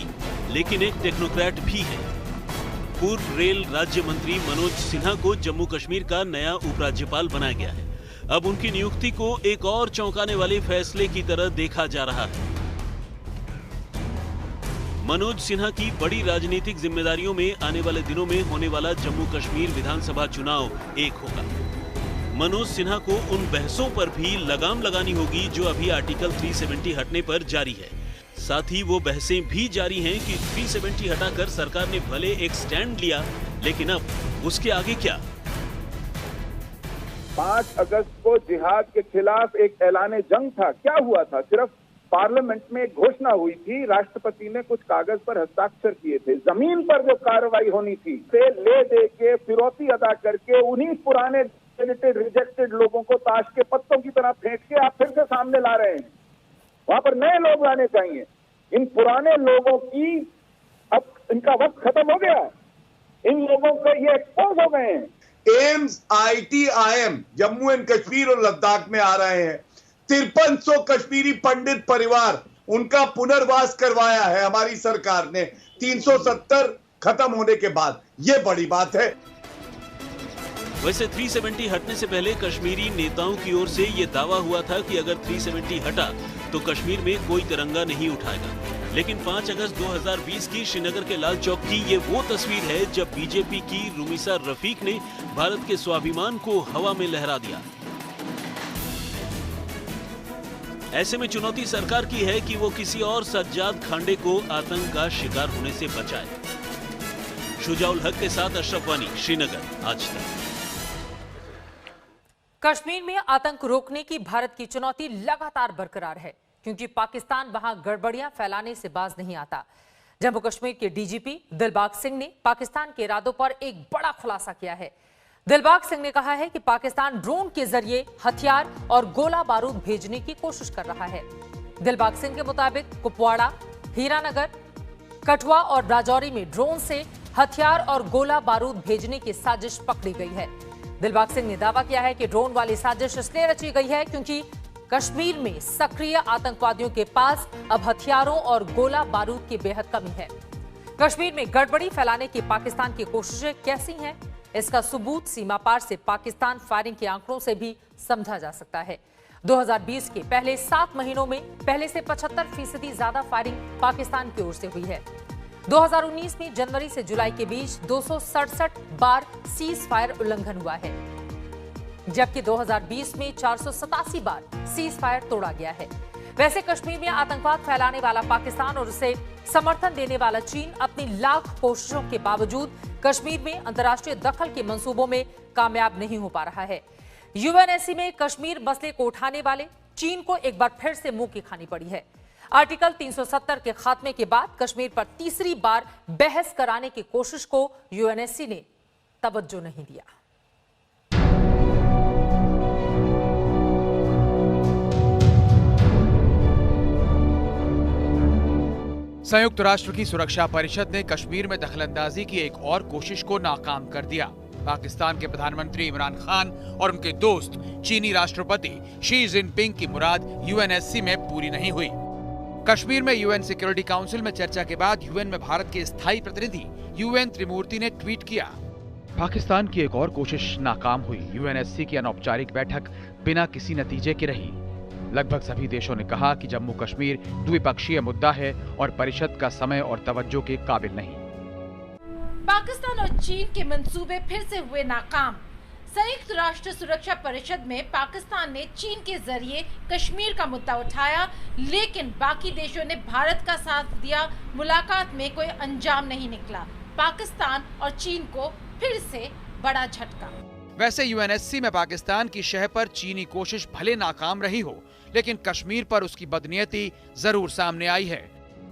Speaker 14: लेकिन एक टेक्नोक्रेट भी है। पूर्व रेल राज्य मंत्री मनोज सिन्हा को जम्मू कश्मीर का नया उपराज्यपाल बनाया गया है। अब उनकी नियुक्ति को एक और चौंकाने वाले फैसले की तरह देखा जा रहा है। मनोज सिन्हा की बड़ी राजनीतिक जिम्मेदारियों में आने वाले दिनों में होने वाला जम्मू कश्मीर विधानसभा चुनाव एक होगा। मनोज सिन्हा को उन बहसों पर भी लगाम लगानी होगी जो अभी आर्टिकल 370 हटने पर जारी है। साथ ही वो बहसें भी जारी हैं कि 370 हटाकर सरकार ने भले एक स्टैंड लिया, लेकिन अब उसके आगे क्या?
Speaker 17: 5 अगस्त को जिहाद के खिलाफ एक ऐलान जंग था। क्या हुआ था? सिर्फ पार्लियामेंट में एक घोषणा हुई थी, राष्ट्रपति ने कुछ कागज पर हस्ताक्षर किए थे। जमीन पर जो कार्रवाई होनी थी, से ले दे के फिरौती अदा करके उन्हीं पुराने रिजेक्टेड लोगों को ताश के पत्तों की तरह फेंक के आप फिर से सामने ला रहे हैं। वहां पर नए लोग आने चाहिए। इन पुराने लोगों की अब इनका वक्त खत्म हो गया। इन लोगों को ये एक्सपोज हो गए हैं।
Speaker 18: AIIMS, IIM Jammu and Kashmir और लद्दाख में आ रहे हैं। 5300 कश्मीरी पंडित परिवार, उनका पुनर्वास करवाया है हमारी सरकार ने 370 खत्म होने के बाद। ये बड़ी बात है।
Speaker 14: वैसे 370 हटने से पहले कश्मीरी नेताओं की ओर से ये दावा हुआ था कि अगर 370 हटा तो कश्मीर में कोई तिरंगा नहीं उठाएगा। लेकिन 5 अगस्त 2020 की श्रीनगर के लाल चौक की ये वो तस्वीर है जब बीजेपी की रुमिसा रफीक ने भारत के स्वाभिमान को हवा में लहरा दिया। ऐसे में चुनौती सरकार की है कि वो किसी और सज्जाद खांडे को आतंक का शिकार होने से बचाए। शुजाउल हक के साथ अशरफ वानी, श्रीनगर, आज तक।
Speaker 1: कश्मीर में आतंक रोकने की भारत की चुनौती लगातार बरकरार है, क्योंकि पाकिस्तान वहां गड़बड़ियां फैलाने से बाज नहीं आता। जम्मू कश्मीर के डीजीपी दिलबाग सिंह ने पाकिस्तान के इरादों पर एक बड़ा खुलासा किया है। दिलबाग सिंह ने कहा है कि पाकिस्तान ड्रोन के जरिए हथियार और गोला बारूद भेजने की कोशिश कर रहा है। दिलबाग सिंह के मुताबिक कुपवाड़ा, हीरानगर, कठुआ और राजौरी में ड्रोन से हथियार और गोला बारूद भेजने की साजिश पकड़ी गई है। दिलबाग सिंह ने दावा किया है कि ड्रोन वाली साजिश इसलिए रची गई है क्योंकि कश्मीर में सक्रिय आतंकवादियों के पास अब हथियारों और गोला बारूद की बेहद कमी है। कश्मीर में गड़बड़ी फैलाने की पाकिस्तान की कोशिशें कैसी हैं, इसका सबूत सीमा पार से पाकिस्तान फायरिंग के आंकड़ों से भी समझा जा सकता है। 2020 के पहले 7 महीनों में पहले से 75% ज्यादा फायरिंग पाकिस्तान की ओर से हुई है। 2019 में जनवरी से जुलाई के बीच 267 बार सीज फायर उल्लंघन हुआ है। जबकि 2020 में 487 बार सीज फायर तोड़ा गया है। वैसे कश्मीर में आतंकवाद फैलाने वाला पाकिस्तान और उसे समर्थन देने वाला चीन अपनी लाख कोशिशों के बावजूद कश्मीर में अंतर्राष्ट्रीय दखल के मंसूबों में कामयाब नहीं हो पा रहा है। यूएनएससी में कश्मीर मसले को उठाने वाले चीन को एक बार फिर से मुंह की खानी पड़ी है। आर्टिकल 370 के खात्मे के बाद कश्मीर पर तीसरी बार बहस कराने की कोशिश को यूएनएससी ने तवज्जो नहीं दिया।
Speaker 19: संयुक्त राष्ट्र की सुरक्षा परिषद ने कश्मीर में दखलंदाजी की एक और कोशिश को नाकाम कर दिया। पाकिस्तान के प्रधानमंत्री इमरान खान और उनके दोस्त चीनी राष्ट्रपति शी जिनपिंग की मुराद यूएनएससी में पूरी नहीं हुई। कश्मीर में यूएन सिक्योरिटी काउंसिल में चर्चा के बाद यूएन में भारत के स्थायी प्रतिनिधि यूएन त्रिमूर्ति ने ट्वीट किया, पाकिस्तान की एक और कोशिश नाकाम हुई। यूएनएससी की अनौपचारिक बैठक बिना किसी नतीजे की रही। लगभग सभी देशों ने कहा कि जम्मू कश्मीर द्विपक्षीय मुद्दा है और परिषद का समय और तवज्जो के काबिल नहीं।
Speaker 20: पाकिस्तान और चीन के मंसूबे फिर से हुए नाकाम। संयुक्त राष्ट्र सुरक्षा परिषद में पाकिस्तान ने चीन के जरिए कश्मीर का मुद्दा उठाया, लेकिन बाकी देशों ने भारत का साथ दिया। मुलाकात में कोई अंजाम नहीं निकला। पाकिस्तान और चीन को फिर से बड़ा झटका।
Speaker 19: वैसे यूएनएससी में पाकिस्तान की शह पर चीनी कोशिश भले नाकाम रही हो, लेकिन कश्मीर पर उसकी बदनीयती जरूर सामने आई है।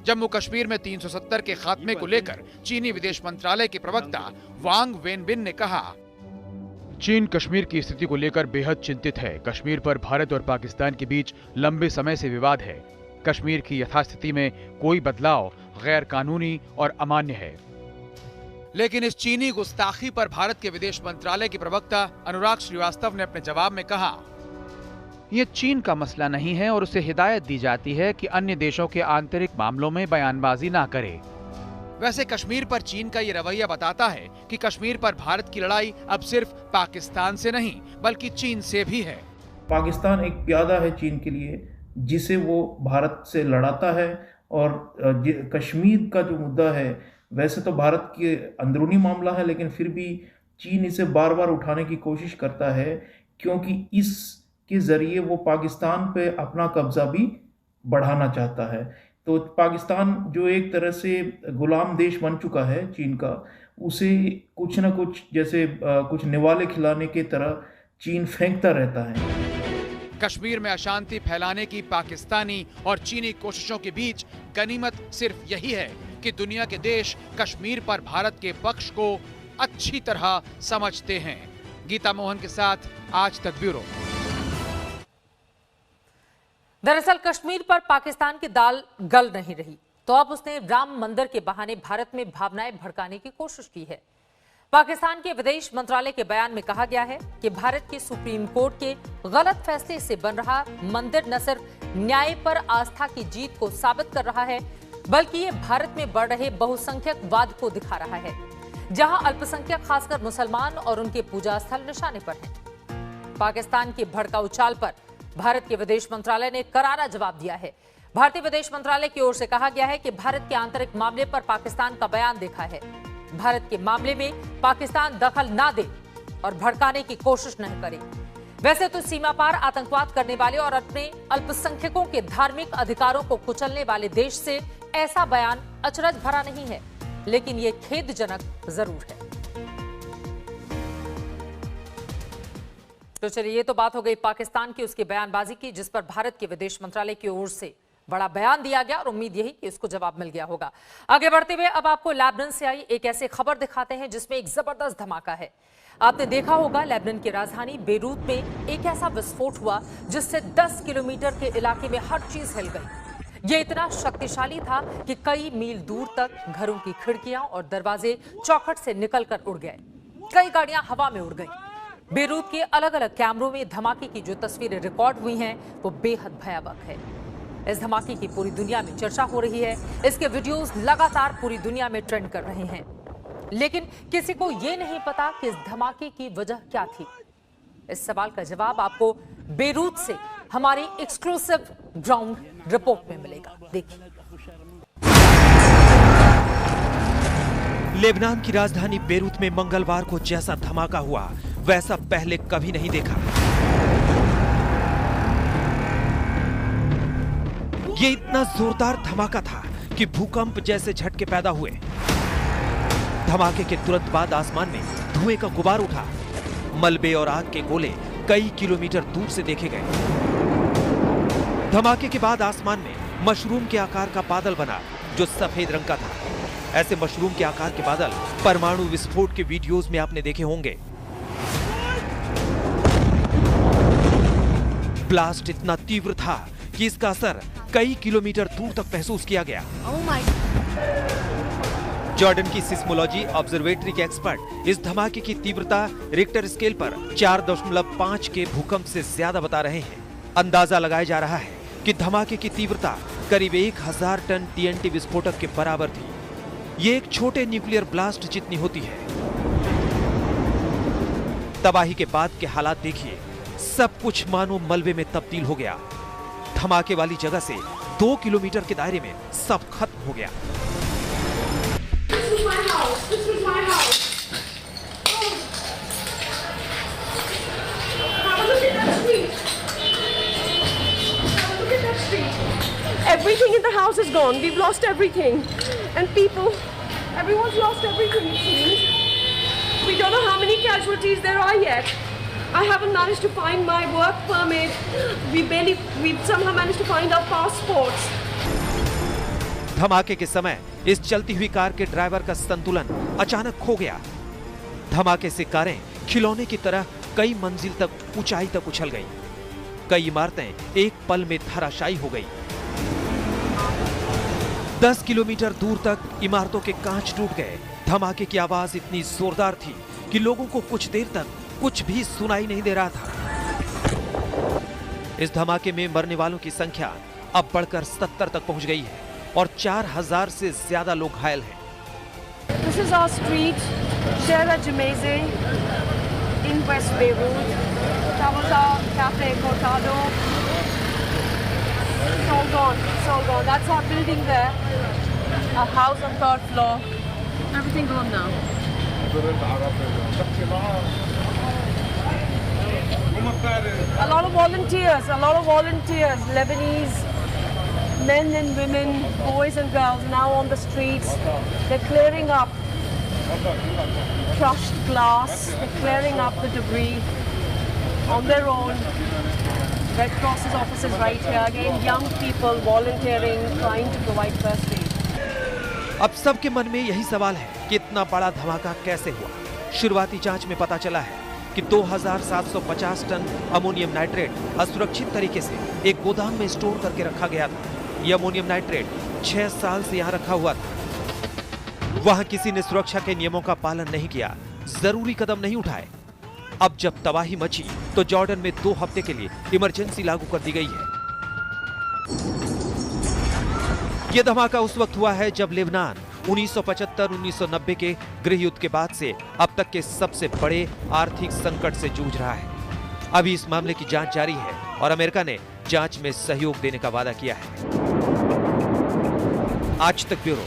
Speaker 19: जम्मू कश्मीर में 370 के खात्मे को लेकर चीनी विदेश मंत्रालय के प्रवक्ता वांग वेनबिन ने कहा, चीन कश्मीर की स्थिति को लेकर बेहद चिंतित है। कश्मीर पर भारत और पाकिस्तान के बीच लंबे समय से विवाद है। कश्मीर की यथास्थिति में कोई बदलाव गैर कानूनी और अमान्य है। लेकिन इस चीनी गुस्ताखी पर भारत के विदेश मंत्रालय के प्रवक्ता अनुराग श्रीवास्तव ने अपने जवाब में कहा, ये चीन का मसला नहीं है और उसे हिदायत दी जाती है कि अन्य देशों के आंतरिक मामलों में बयानबाजी ना करे। वैसे कश्मीर पर चीन का ये रवैया बताता है कि कश्मीर पर भारत की लड़ाई अब सिर्फ पाकिस्तान से नहीं बल्कि चीन से भी है।
Speaker 21: पाकिस्तान एक प्यादा है चीन के लिए, जिसे वो भारत से लड़ाता है। और कश्मीर का जो मुद्दा है, वैसे तो भारत के अंदरूनी मामला है, लेकिन फिर भी चीन इसे बार बार उठाने की कोशिश करता है, क्योंकि इसके जरिए वो पाकिस्तान पे अपना कब्जा भी बढ़ाना चाहता है। तो पाकिस्तान जो एक तरह से गुलाम देश बन चुका है चीन का, उसे कुछ न कुछ जैसे कुछ निवाले खिलाने की तरह चीन फेंकता रहता है।
Speaker 19: कश्मीर में अशांति फैलाने की पाकिस्तानी और चीनी कोशिशों के बीच गनीमत सिर्फ यही है कि दुनिया के देश कश्मीर पर भारत के पक्ष को अच्छी तरह समझते हैं। गीता मोहन के साथ आज तक ब्यूरो।
Speaker 1: दरअसल कश्मीर पर पाकिस्तान की दाल गल नहीं रही, तो अब उसने राम मंदिर के बहाने भारत में भावनाएं भड़काने की कोशिश की है। पाकिस्तान के विदेश मंत्रालय के बयान में कहा गया है कि भारत के सुप्रीम कोर्ट के गलत फैसले से बन रहा मंदिर न सिर्फ न्याय पर आस्था की जीत को साबित कर रहा है, बल्कि ये भारत में बढ़ रहे बहुसंख्यकवाद को दिखा रहा है, जहां अल्पसंख्यक खासकर मुसलमान और उनके पूजा स्थल निशाने पर हैं। पाकिस्तान की भड़काऊ चाल पर भारत के विदेश मंत्रालय ने करारा जवाब दिया है। भारतीय विदेश मंत्रालय की ओर से कहा गया है कि भारत के आंतरिक मामले पर पाकिस्तान का बयान देखा है। भारत के मामले में पाकिस्तान दखल ना दे और भड़काने की कोशिश नहीं करे। वैसे तो सीमा पार आतंकवाद करने वाले और अपने अल्पसंख्यकों के धार्मिक अधिकारों को कुचलने वाले देश से ऐसा बयान अचरज भरा नहीं है, लेकिन ये खेदजनक जरूर है। तो चलिए, ये तो बात हो गई पाकिस्तान की, उसकी बयानबाजी की, जिस पर भारत के विदेश मंत्रालय की ओर से बड़ा बयान दिया गया और उम्मीद यही कि इसको जवाब मिल गया होगा। आगे बढ़ते हुए अब आपको लेबनान से आई एक ऐसी खबर दिखाते हैं जिसमें एक जबरदस्त धमाका है। आपने देखा होगा लेबनान की राजधानी बेरूत में एक ऐसा विस्फोट हुआ जिससे 10 किलोमीटर के इलाके में हर चीज हिल गई। ये इतना शक्तिशाली था कि कई मील दूर तक घरों की खिड़कियां और दरवाजे चौखट से निकलकर उड़ गए। कई गाड़ियां हवा में उड़ गई। बेरूत के अलग अलग कैमरों में धमाके की जो तस्वीरें रिकॉर्ड हुई हैं वो बेहद भयावह है। इस धमाके की पूरी दुनिया में चर्चा हो रही है। इसके वीडियोस लगातार पूरी दुनिया में ट्रेंड कर रहे हैं, लेकिन किसी को ये नहीं पता कि इस धमाके की वजह क्या थी। इस सवाल का जवाब आपको बेरूत से हमारी एक्सक्लूसिव ग्राउंड रिपोर्ट में मिलेगा। देखिए।
Speaker 10: लेबनान की राजधानी बेरूत में मंगलवार को जैसा धमाका हुआ वैसा पहले कभी नहीं देखा। ये इतना जोरदार धमाका था कि भूकंप जैसे झटके पैदा हुए। धमाके के तुरंत बाद आसमान में धुएं का गुबार उठा। मलबे और आग के गोले कई किलोमीटर दूर से देखे गए। धमाके के बाद आसमान में मशरूम के आकार का बादल बना जो सफेद रंग का था। ऐसे मशरूम के आकार के बादल परमाणु विस्फोट के वीडियोज में आपने देखे होंगे। ब्लास्ट इतना तीव्र था कि इसका असर कई किलोमीटर दूर तक महसूस किया गया। जॉर्डन की सिस्मोलॉजी ऑब्जर्वेटरी के एक्सपर्ट इस धमाके की तीव्रता रिक्टर स्केल पर 4.5 के भूकंप से ज्यादा बता रहे हैं। अंदाजा लगाया जा रहा है कि धमाके की तीव्रता करीब 1000 टन टीएनटी विस्फोटक के बराबर थी। ये एक छोटे न्यूक्लियर ब्लास्ट जितनी होती है। तबाही के बाद के हालात देखिए, सब कुछ मानो मलबे में तब्दील हो गया। धमाके वाली जगह से 2 किलोमीटर के दायरे में सब खत्म हो गया।
Speaker 4: Everything in the house is gone. We've lost everything. And people, everyone's lost everything, it seems. We don't know how many casualties there are yet. I haven't managed to find my work permit. We've somehow managed to find our passports.
Speaker 10: धमाके के समय इस चलती हुई car के driver का संतुलन अचानक खो गया। धमाके से कारें खिलौने की तरह कई मंजिल तक ऊंचाई तक उछल गईं। कई इमारतें एक पल में धराशायी हो गई। 10 किलोमीटर दूर तक इमारतों के कांच टूट गए। धमाके की आवाज इतनी जोरदार थी कि लोगों को कुछ देर तक कुछ भी सुनाई नहीं दे रहा था। इस धमाके में मरने वालों की संख्या अब बढ़कर 70 तक पहुंच गई है और 4000 से ज्यादा लोग घायल हैं।
Speaker 4: This is our street, Shara Jemeze, in West Beirut. That was our Cafe Cortado. It's all gone. It's all gone. That's our building there. Our house on 3rd floor. Everything gone now. A lot of volunteers, Lebanese men and women, boys and girls now on the streets. They're clearing up crushed glass. They're clearing up the debris on their own. Red Cross's office is right here. Again, young people volunteering, trying to provide first aid.
Speaker 10: अब सबके मन में यही सवाल है कि इतना बड़ा धमाका कैसे हुआ। शुरुआती जांच में पता चला है कि 2750 टन अमोनियम नाइट्रेट असुरक्षित तरीके से एक गोदाम में स्टोर करके रखा गया था। यह अमोनियम नाइट्रेट 6 साल से यहाँ रखा हुआ था। वहां किसी ने सुरक्षा के नियमों का पालन नहीं किया, जरूरी कदम नहीं उठाए। अब जब तबाही मची तो जॉर्डन में 2 हफ्ते के लिए इमरजेंसी लागू कर दी गई है। यह धमाका उस वक्त हुआ है जब लेबनान 1975-1990 के गृह युद्ध के बाद से अब तक के सबसे बड़े आर्थिक संकट से जूझ रहा है। अभी इस मामले की जांच जारी है और अमेरिका ने जांच में सहयोग देने का वादा किया है। आज तक ब्यूरो।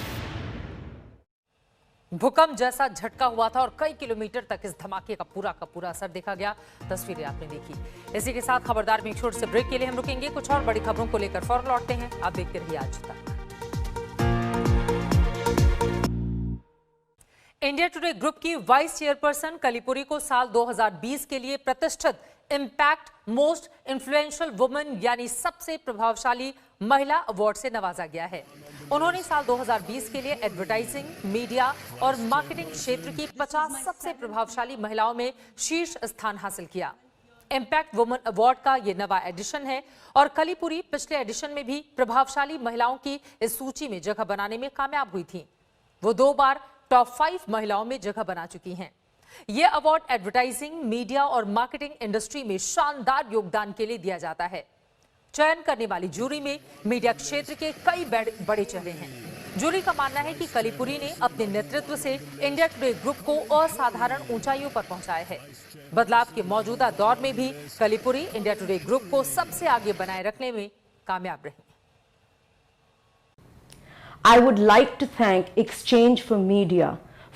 Speaker 1: भूकंप जैसा झटका हुआ था और कई किलोमीटर तक इस धमाके का पूरा असर देखा गया। तस्वीरें आपने देखी। इसी के साथ खबरदार में एक छोटे से ब्रेक के लिए हम रुकेंगे। कुछ और बड़ी खबरों को लेकर फौरन लौटते हैं। आप देखते रहिए आज तक। इंडिया टुडे ग्रुप की वाइस चेयरपर्सन कलीपुरी को साल 2020 के लिए प्रतिष्ठित इंपैक्ट मोस्ट इन्फ्लुएंशियल वुमन यानी सबसे प्रभावशाली महिला अवार्ड से नवाजा गया है। उन्होंने साल 2020 के लिए एडवर्टाइजिंग, मीडिया और मार्केटिंग क्षेत्र की 50 सबसे प्रभावशाली महिलाओं में शीर्ष स्थान हासिल किया। इंपैक्ट वुमन अवार्ड का यह नवा एडिशन है और कलीपुरी पिछले एडिशन में भी प्रभावशाली महिलाओं की इस सूची में जगह बनाने में कामयाब हुई थी। वो 2 बार टॉप 5 महिलाओं में जगह बना चुकी हैं। यह अवार्ड एडवर्टाइजिंग, मीडिया और मार्केटिंग इंडस्ट्री में शानदार योगदान के लिए दिया जाता है। चयन करने वाली जूरी में मीडिया क्षेत्र के कई बड़े चेहरे हैं। जूरी का मानना है कि कलीपुरी ने अपने नेतृत्व से इंडिया टुडे ग्रुप को असाधारण ऊंचाइयों पर पहुंचाया है। बदलाव के मौजूदा दौर में भी कलीपुरी इंडिया टुडे ग्रुप को सबसे आगे बनाए रखने में कामयाब रही।
Speaker 22: I would like to thank Exchange for Media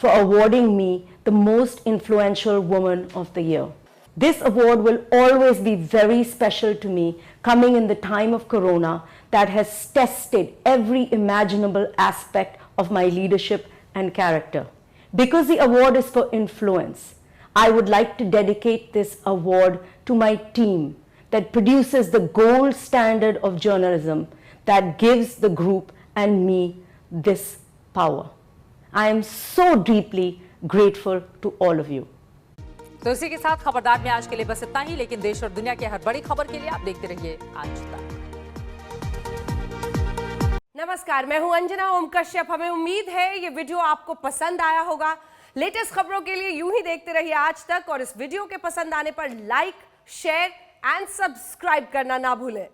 Speaker 22: for awarding me
Speaker 5: the most influential woman of the year. This award will always be very special to me, coming in the time of Corona that has tested every imaginable aspect of my leadership and character. Because the award is for influence, I would like to dedicate this award to my team that produces the gold standard of journalism that gives the group and me this power. I am so deeply grateful to all of you.
Speaker 1: तो इसी के साथ खबरदार में आज के लिए बस इतना ही, लेकिन देश और दुनिया की हर बड़ी खबर के लिए आप देखते रहिए आज तक।
Speaker 22: नमस्कार, मैं हूं अंजना ओम कश्यप। हमें उम्मीद है ये वीडियो आपको पसंद आया होगा। लेटेस्ट खबरों के लिए यूं ही देखते रहिए आज तक, और इस वीडियो के पसंद आने पर लाइक, शेयर एंड सब्सक्राइब करना ना भूलें।